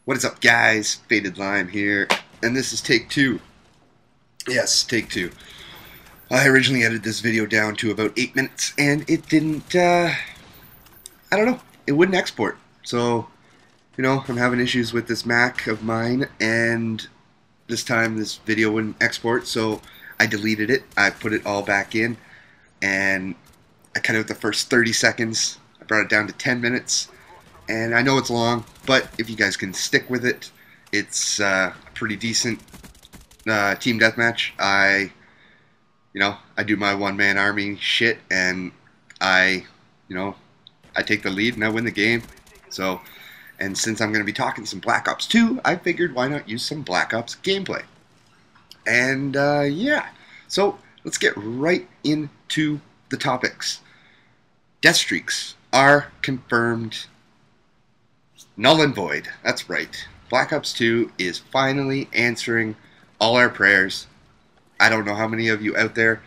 What is up, guys? Fatedlime here, and this is take two. Yes, take two. I originally edited this video down to about 8 minutes, and it didn't, I don't know, it wouldn't export. So, I'm having issues with this Mac of mine, and this time this video wouldn't export, so I deleted it. I put it all back in, and I cut out the first 30 seconds. I brought it down to 10 minutes. And I know it's long, but if you guys can stick with it, it's a pretty decent team deathmatch. I do my one-man army shit, and I take the lead and I win the game. So, and since I'm going to be talking some Black Ops 2, I figured why not use some Black Ops gameplay. And yeah, so let's get right into the topics. Deathstreaks are confirmed. Null and void. That's right. Black Ops 2 is finally answering all our prayers. I don't know how many of you out there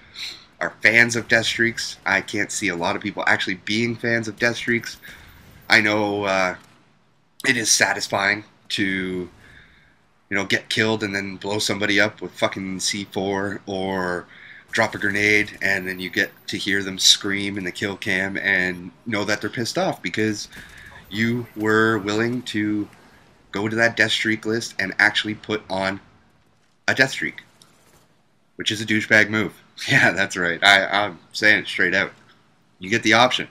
are fans of Deathstreaks. I can't see a lot of people actually being fans of Deathstreaks. I know it is satisfying to, get killed and then blow somebody up with fucking C4 or drop a grenade, and then you get to hear them scream in the kill cam and know that they're pissed off because you were willing to go to that death streak list and actually put on a death streak, which is a douchebag move. Yeah, that's right. I'm saying it straight out. You get the option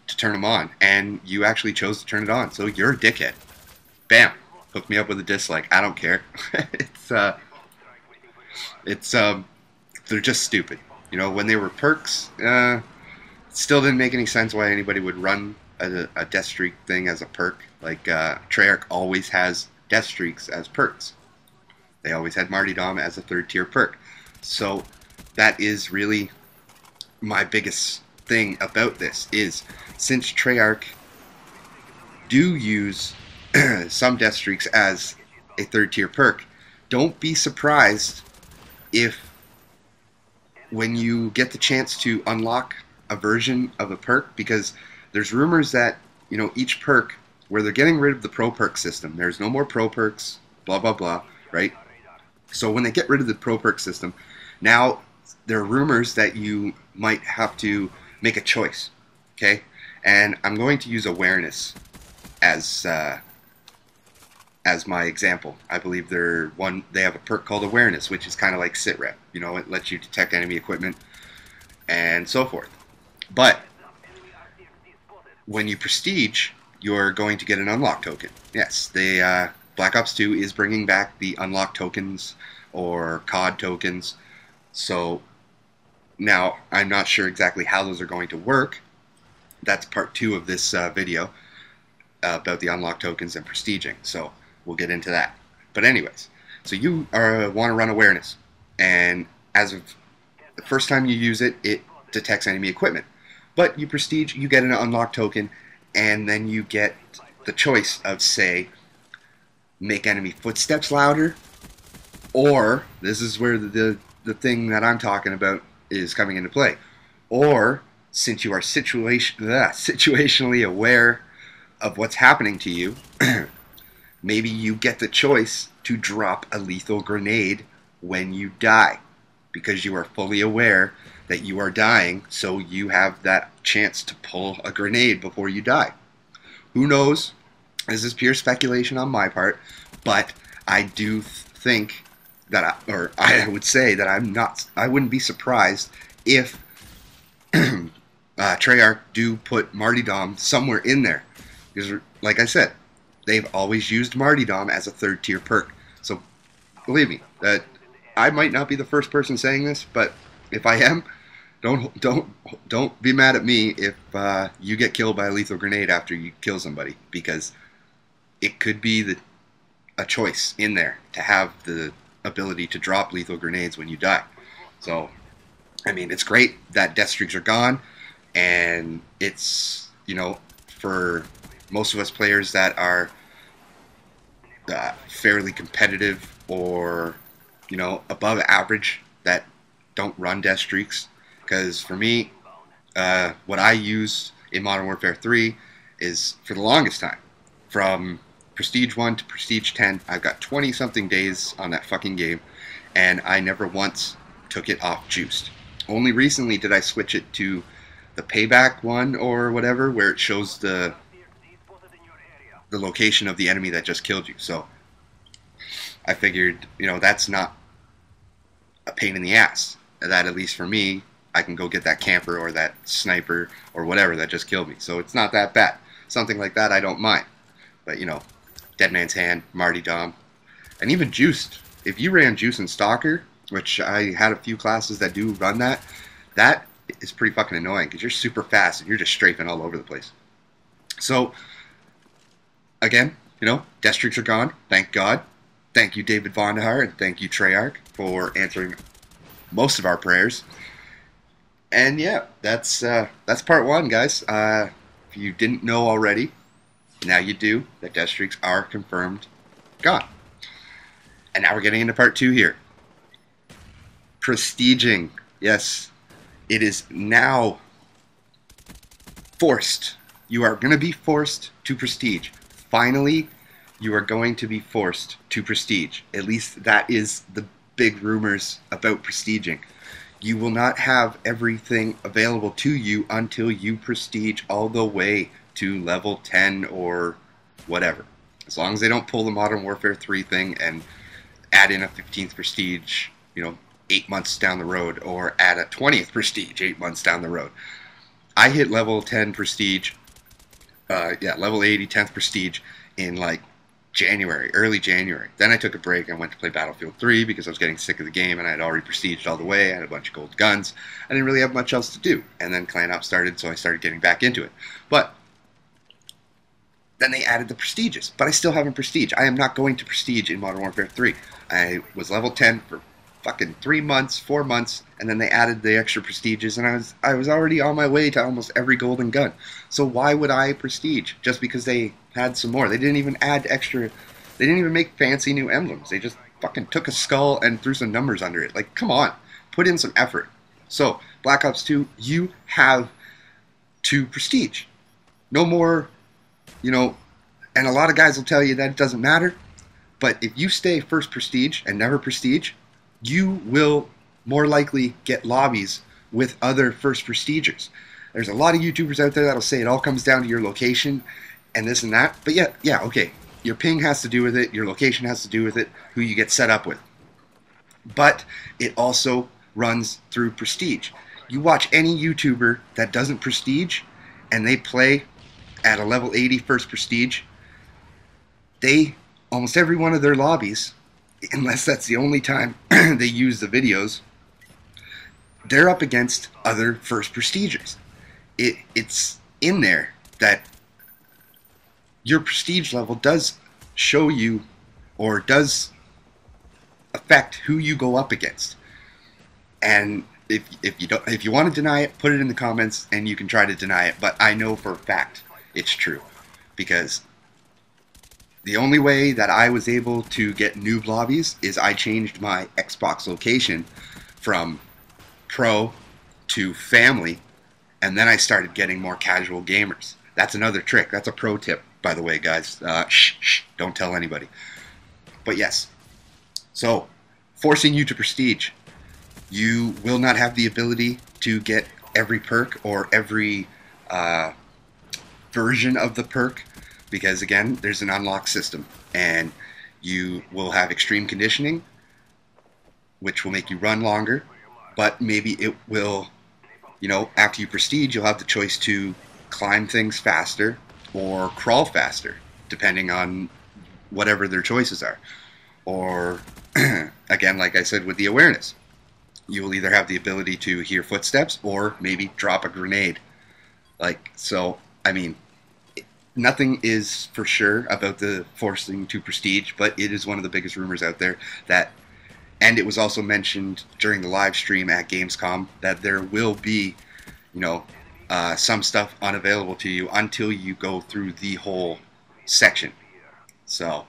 to turn them on, and you actually chose to turn it on, so you're a dickhead. Bam. Hook me up with a dislike. I don't care. They're just stupid. When they were perks, it still didn't make any sense why anybody would run a death streak thing as a perk. Like Treyarch always has death streaks as perks. They always had martyrdom as a third tier perk. So that is really my biggest thing about this, is since Treyarch do use some death streaks as a third tier perk, don't be surprised if when you get the chance to unlock a version of a perk, because there's rumors that, each perk, where they're getting rid of the pro perk system, there's no more pro perks, blah, blah, blah, right? So when they get rid of the pro perk system, now there are rumors that you might have to make a choice, okay? And I'm going to use awareness as my example. I believe they have a perk called awareness, which is kind of like sit rep. It lets you detect enemy equipment and so forth. But when you prestige, you're going to get an unlock token. Yes, Black Ops 2 is bringing back the unlock tokens or COD tokens. So now I'm not sure exactly how those are going to work. That's part 2 of this video about the unlock tokens and prestiging. So we'll get into that. But anyways, so you want to run awareness, and as of the first time you use it, it detects enemy equipment. But you prestige, you get an unlock token, and then you get the choice of, say, make enemy footsteps louder, or, this is where the thing that I'm talking about is coming into play, or, since you are situationally aware of what's happening to you, maybe you get the choice to drop a lethal grenade when you die, because you are fully aware that you are dying, so you have that chance to pull a grenade before you die. Who knows? This is pure speculation on my part, but I do think that, I would say that I wouldn't be surprised if Treyarch do put martyrdom somewhere in there, because, like I said, they've always used martyrdom as a third tier perk. So believe me, that I might not be the first person saying this, but if I am, don't be mad at me if you get killed by a lethal grenade after you kill somebody, because it could be a choice in there to have the ability to drop lethal grenades when you die. So, I mean, it's great that death streaks are gone, and it's, for most of us players that are fairly competitive or, above average, that don't run death streaks. Because for me, what I use in Modern Warfare 3 is, for the longest time, from Prestige 1 to Prestige 10. I've got 20-something days on that fucking game, and I never once took it off juiced. Only recently did I switch it to the payback one or whatever, where it shows the location of the enemy that just killed you. So I figured, that's not a pain in the ass. That, at least for me, I can go get that camper or that sniper or whatever that just killed me. So it's not that bad. Something like that I don't mind. But, Dead Man's Hand, Marty Dom, and even Juiced. If you ran Juice and Stalker, which I had a few classes that do run that, that is pretty fucking annoying because you're super fast and you're just strafing all over the place. So, again, Deathstreaks are gone. Thank God. Thank you, David Vondahar, and thank you, Treyarch, for answering most of our prayers. And yeah, that's part one, guys. If you didn't know already, now you do, that Deathstreaks are confirmed gone. And now we're getting into part two here. Prestiging. Yes, it is now forced. You are going to be forced to prestige. Finally, you are going to be forced to prestige. At least that is the big rumors about prestiging. You will not have everything available to you until you prestige all the way to level 10 or whatever. As long as they don't pull the Modern Warfare 3 thing and add in a 15th prestige, 8 months down the road, or add a 20th prestige 8 months down the road. I hit level 10 prestige, level 80, 10th prestige in like early January. Then I took a break and went to play Battlefield 3 because I was getting sick of the game and I had already prestiged all the way. I had a bunch of gold guns. I didn't really have much else to do. And then Clan Op started, so I started getting back into it. But then they added the prestiges, but I still haven't prestige. I am not going to prestige in Modern Warfare 3. I was level 10 for fucking 3 months, 4 months, and then they added the extra prestiges, and I was already on my way to almost every golden gun. So why would I prestige just because they had some more? They didn't even add extra. They didn't even make fancy new emblems. They just fucking took a skull and threw some numbers under it. Like, come on, put in some effort. So Black Ops 2, you have to prestige. No more, and a lot of guys will tell you that it doesn't matter, but if you stay first prestige and never prestige, you will more likely get lobbies with other first prestigers. There's a lot of YouTubers out there that'll say it all comes down to your location and this and that, but yeah, okay, your ping has to do with it, your location has to do with it, who you get set up with. But it also runs through prestige. You watch any YouTuber that doesn't prestige and they play at a level 80 first prestige, almost every one of their lobbies, unless that's the only time they use the videos, they're up against other first prestigers. It's in there that your prestige level does show you, or does affect who you go up against. And if you want to deny it, put it in the comments and you can try to deny it, but I know for a fact it's true, because the only way that I was able to get noob lobbies is I changed my Xbox location from pro to family, and then I started getting more casual gamers. That's another trick. That's a pro tip, by the way, guys. Shh, don't tell anybody. But yes, so forcing you to prestige. You will not have the ability to get every perk or every version of the perk, because again, there's an unlock system, and you will have extreme conditioning, which will make you run longer, but maybe it will, after you prestige, you'll have the choice to climb things faster or crawl faster, depending on whatever their choices are. Or, again, like I said with the awareness, you will either have the ability to hear footsteps or maybe drop a grenade. So, I mean, nothing is for sure about the forcing to prestige, but it is one of the biggest rumors out there and it was also mentioned during the live stream at Gamescom that there will be, some stuff unavailable to you until you go through the whole section. So,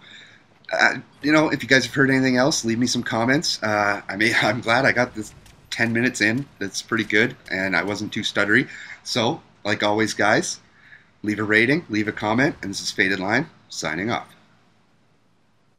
if you guys have heard anything else, leave me some comments. I'm glad I got this 10 minutes in. That's pretty good, and I wasn't too stuttery. So, like always, guys, leave a rating, leave a comment, and this is Fatedlime, signing off.